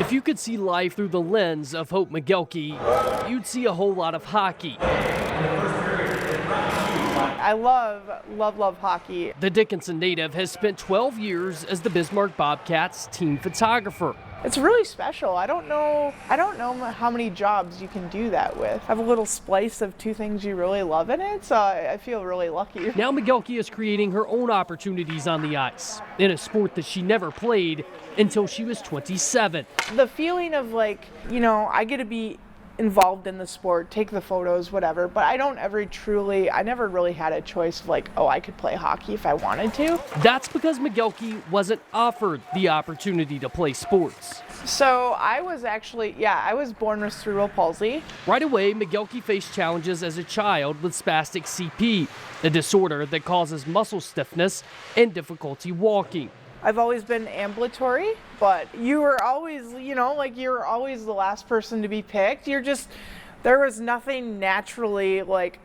If you could see life through the lens of Hope McGelkey, you'd see a whole lot of hockey. I love hockey. The Dickinson native has spent 12 years as the Bismarck Bobcats team photographer. It's really special. I don't know how many jobs you can do that with. I have a little splice of two things you really love in it, so I feel really lucky. Now McGelkey is creating her own opportunities on the ice in a sport that she never played until she was 27. The feeling of I get to be involved in the sport, take the photos, whatever, but I never really had a choice of I could play hockey if I wanted to. That's because McGelkey wasn't offered the opportunity to play sports. So I was born with cerebral palsy. Right away, McGelkey faced challenges as a child with spastic CP, a disorder that causes muscle stiffness and difficulty walking. I've always been ambulatory, but you were always, you're always the last person to be picked. There was nothing naturally,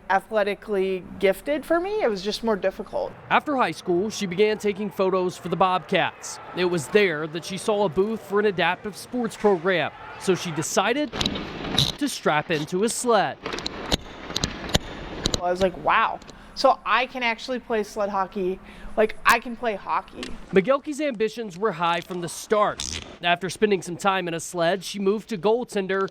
athletically gifted for me. It was just more difficult. After high school, she began taking photos for the Bobcats. It was there that she saw a booth for an adaptive sports program, so she decided to strap into a sled. I was like, wow. So I can actually play sled hockey. I can play hockey. McGelkey's ambitions were high from the start. After spending some time in a sled, she moved to goaltender.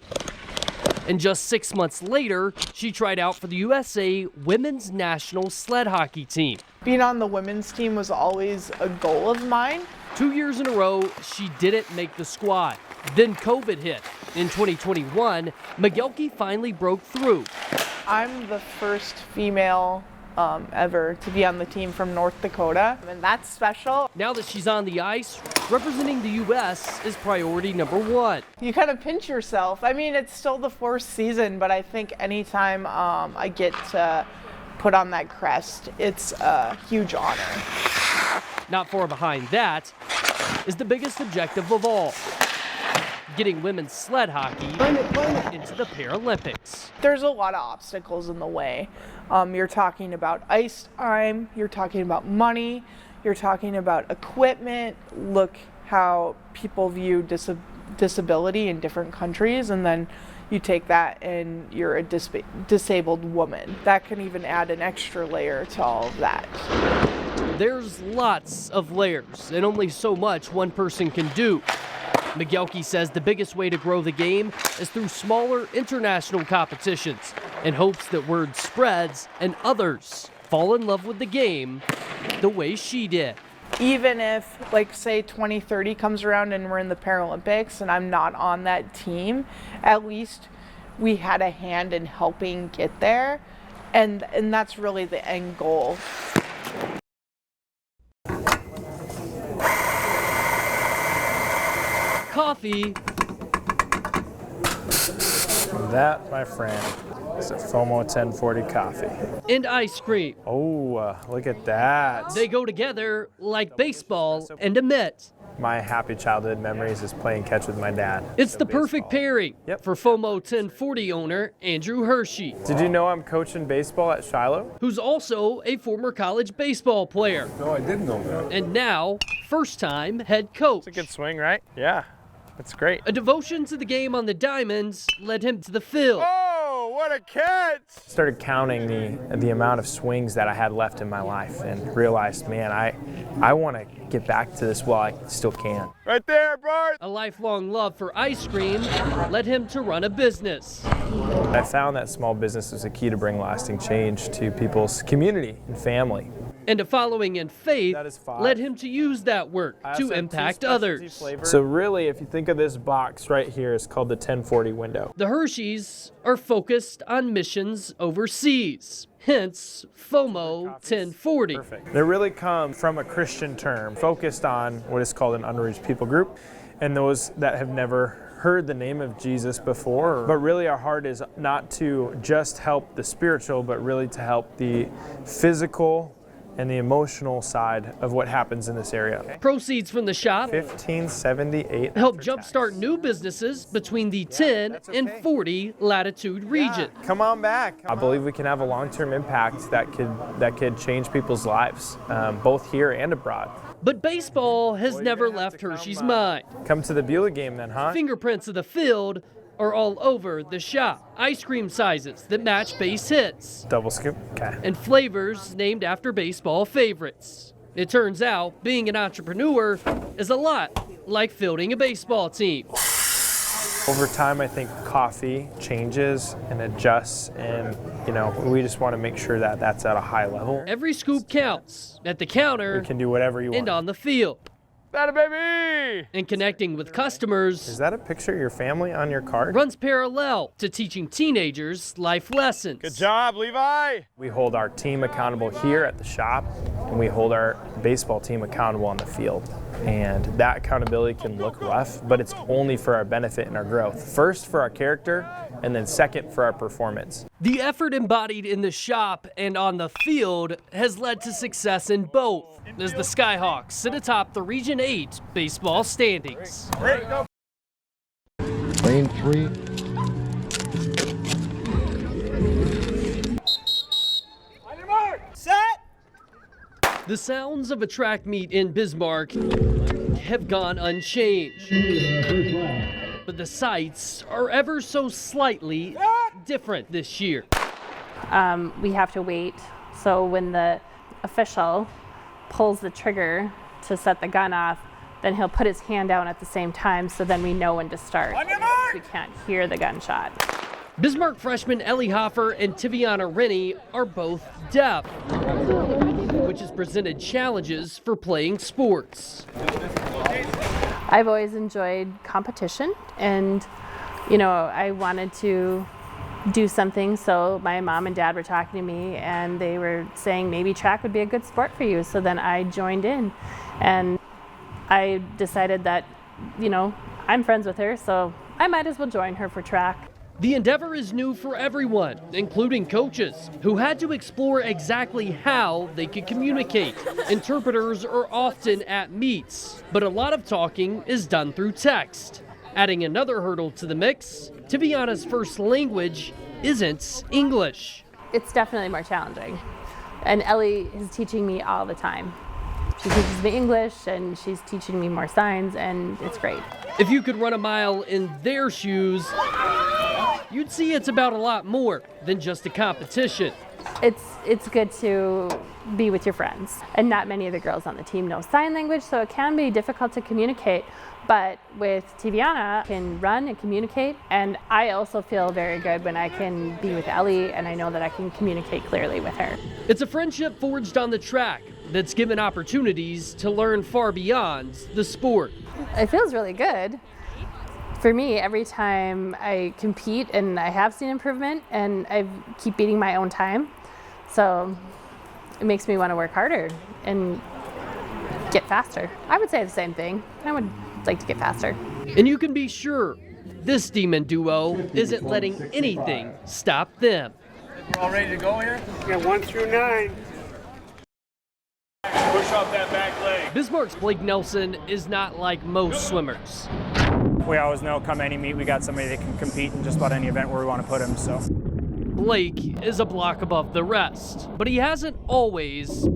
And just 6 months later, she tried out for the USA women's national sled hockey team. Being on the women's team was always a goal of mine. 2 years in a row, she didn't make the squad. Then COVID hit. In 2021, McGelkey finally broke through. I'm the first female ever to be on the team from North Dakota, and that's special. Now that she's on the ice, representing the U.S. is priority number one. You kind of pinch yourself. I mean, it's still the fourth season, but I think anytime I get to put on that crest, it's a huge honor. Not far behind that is the biggest objective of all: getting women's sled hockey into the Paralympics. There's a lot of obstacles in the way. You're talking about ice time, you're talking about money, you're talking about equipment. Look how people view disability in different countries, and then you take that and you're a disabled woman. That can even add an extra layer to all of that. There's lots of layers, and only so much one person can do. McGelkey says the biggest way to grow the game is through smaller international competitions, and hopes that word spreads and others fall in love with the game the way she did. Even if, say 2030 comes around and we're in the Paralympics and I'm not on that team, at least we had a hand in helping get there, and that's really the end goal. Coffee. That, my friend, is a FOMO 1040 coffee. And ice cream. Oh, look at that. They go together like baseball and a mitt. My happy childhood memories is playing catch with my dad. It's the perfect pairing for FOMO 1040 owner Andrew Hershey. Did you know I'm coaching baseball at Shiloh? Who's also a former college baseball player. No, I didn't know that. And now, first-time head coach. It's a good swing, right? Yeah, it's great. A devotion to the game on the diamonds led him to the field. Oh, what a catch! Started counting the amount of swings that I had left in my life and realized, man, I want to get back to this while I still can. Right there, Bart! A lifelong love for ice cream led him to run a business. I found that small business is a key to bring lasting change to people's community and family. And a following in faith led him to use that work to impact others. So really, if you think of this box right here, it's called the 1040 window. The Hersheys are focused on missions overseas, hence FOMO 1040. Perfect. They really come from a Christian term, focused on what is called an unreached people group, and those that have never heard the name of Jesus before. But really our heart is not to just help the spiritual, but really to help the physical and the emotional side of what happens in this area. Proceeds from the shop $1578 help jumpstart new businesses between the 10 and 40 latitude region. Come on back. I believe we can have a long-term impact that could change people's lives, both here and abroad. But baseball has Well, you're never gonna have left to Hershey's come, mind. Come to the Beulah game then, huh? Fingerprints of the field are all over the shop. Ice cream sizes that match base hits. Double scoop. Okay. And flavors named after baseball favorites. It turns out being an entrepreneur is a lot like fielding a baseball team. Over time, I think coffee changes and adjusts, and we just want to make sure that that's at a high level. Every scoop counts at the counter You can do whatever you want. and on the field. That a baby! And connecting with customers Is that a picture of your family on your card? runs parallel to teaching teenagers life lessons. Good job, Levi. We hold our team accountable here at the shop, and we hold our baseball team accountable on the field. And that accountability can look rough, but it's only for our benefit and our growth. First for our character, and then second for our performance. The effort embodied in the shop and on the field has led to success in both, as the Skyhawks sit atop the Region 8 baseball standings. Lane 3. The sounds of a track meet in Bismarck have gone unchanged, but the sights are ever so slightly different this year. We have to wait, so when the official pulls the trigger to set the gun off, then he'll put his hand down at the same time, so then we know when to start. We can't hear the gunshot. Bismarck freshman Ellie Hoffer and Tiviana Rennie are both deaf, which has presented challenges for playing sports. I've always enjoyed competition, and I wanted to do something, so my mom and dad were talking to me and they were saying maybe track would be a good sport for you, so then I joined in, and I decided that I'm friends with her, so I might as well join her for track. The endeavor is new for everyone, including coaches, who had to explore exactly how they could communicate. Interpreters are often at meets, but a lot of talking is done through text. Adding another hurdle to the mix, Tiviana's first language isn't English. It's definitely more challenging, and Ellie is teaching me all the time. She teaches me English, and she's teaching me more signs, and it's great. If you could run a mile in their shoes, you'd see it's about a lot more than just a competition. It's good to be with your friends, and not many of the girls on the team know sign language, so it can be difficult to communicate. But with Tiviana, I can run and communicate, and I also feel very good when I can be with Ellie and I know that I can communicate clearly with her. It's a friendship forged on the track that's given opportunities to learn far beyond the sport. It feels really good. For me, every time I compete, and I have seen improvement, and I keep beating my own time, so it makes me want to work harder and get faster. I would say the same thing. I would like to get faster. And you can be sure this demon duo isn't letting anything stop them. We're all ready to go here? Yeah, 1 through 9. Push off that back leg. Bismarck's Blake Nelson is not like most swimmers. We always know come any meet we got somebody that can compete in just about any event where we want to put them. So Blake is a block above the rest, but he hasn't always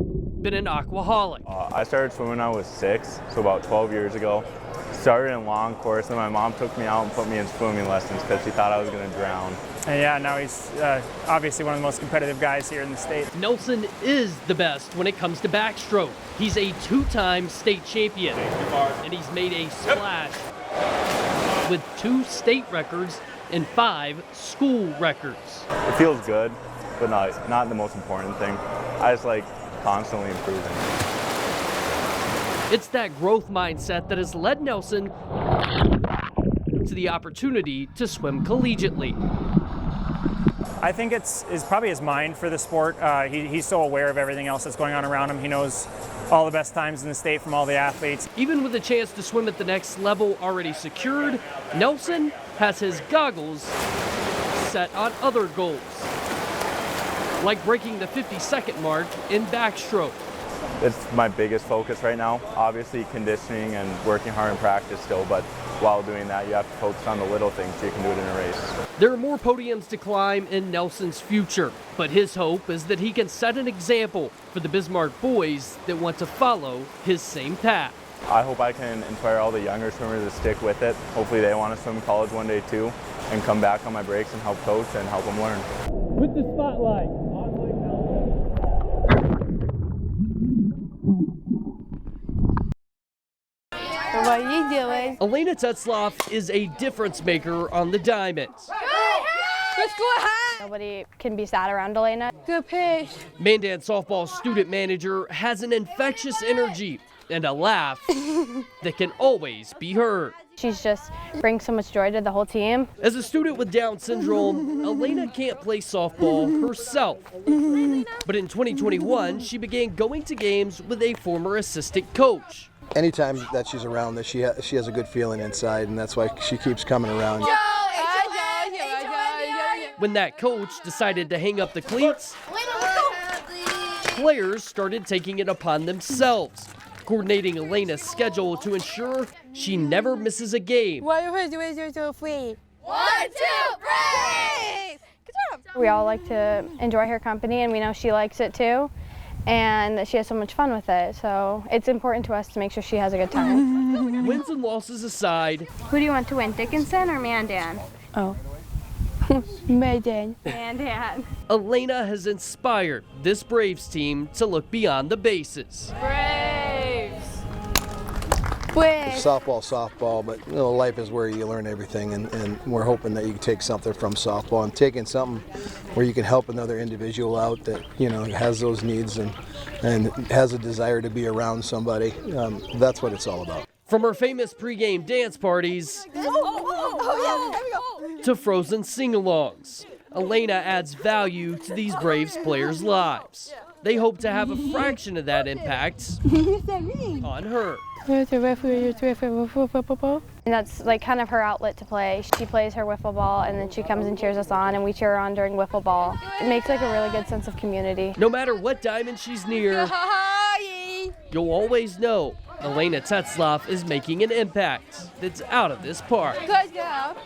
been an aquaholic. I started swimming when I was 6, so about 12 years ago. Started in long course, and my mom took me out and put me in swimming lessons because she thought I was going to drown. and yeah, now he's obviously one of the most competitive guys here in the state. Nelson is the best when it comes to backstroke. He's a 2-time state champion, and he's made a splash with 2 state records and 5 school records. It feels good, but not the most important thing. I just like constantly improving. It's that growth mindset that has led Nelson to the opportunity to swim collegiately. I think it's probably his mind for the sport. He's so aware of everything else that's going on around him. He knows all the best times in the state from all the athletes. Even with a chance to swim at the next level already secured, Nelson has his goggles set on other goals, like breaking the 50-second mark in backstroke. it's my biggest focus right now. Obviously conditioning and working hard in practice still, but while doing that, you have to focus on the little things so you can do it in a race. There are more podiums to climb in Nelson's future, but his hope is that he can set an example for the Bismarck boys that want to follow his same path. I hope I can inspire all the younger swimmers to stick with it. Hopefully they want to swim college one day too and come back on my breaks and help coach and help them learn. With the spotlight. What are you doing? Elena Tetzloff is a difference maker on the diamonds. Let's go ahead. Nobody can be sad around Elena. Good pitch. Mandan softball student manager has an infectious energy and a laugh that can always be heard. She's just brings so much joy to the whole team. As a student with Down syndrome, Elena can't play softball herself. But in 2021, she began going to games with a former assistant coach. Anytime that she's around, that she has a good feeling inside, and that's why she keeps coming around. When that coach decided to hang up the cleats, players started taking it upon themselves, coordinating Elena's schedule to ensure she never misses a game. 1, 2, 3. 1, 2, 3. Good job. We all like to enjoy her company, and we know she likes it too. And that she has so much fun with it. So it's important to us to make sure she has a good time. Wins and losses aside, Who do you want to win, Dickinson or Mandan? Oh. Mandan. Mandan. Elena has inspired this Braves team to look beyond the bases. Softball, but you know, life is where you learn everything, and we're hoping that you can take something from softball and taking something where you can help another individual out that, you know, has those needs and has a desire to be around somebody. That's what it's all about. From her famous pregame dance parties to frozen sing-alongs, Elena adds value to these Braves players' lives. They hope to have a fraction of that impact on her. And that's like kind of her outlet to play. She plays her wiffle ball, and then she comes and cheers us on, and we cheer her on during wiffle ball. It makes like a really good sense of community. No matter what diamond she's near, you'll always know Elena Tetzloff is making an impact that's out of this park. Good job.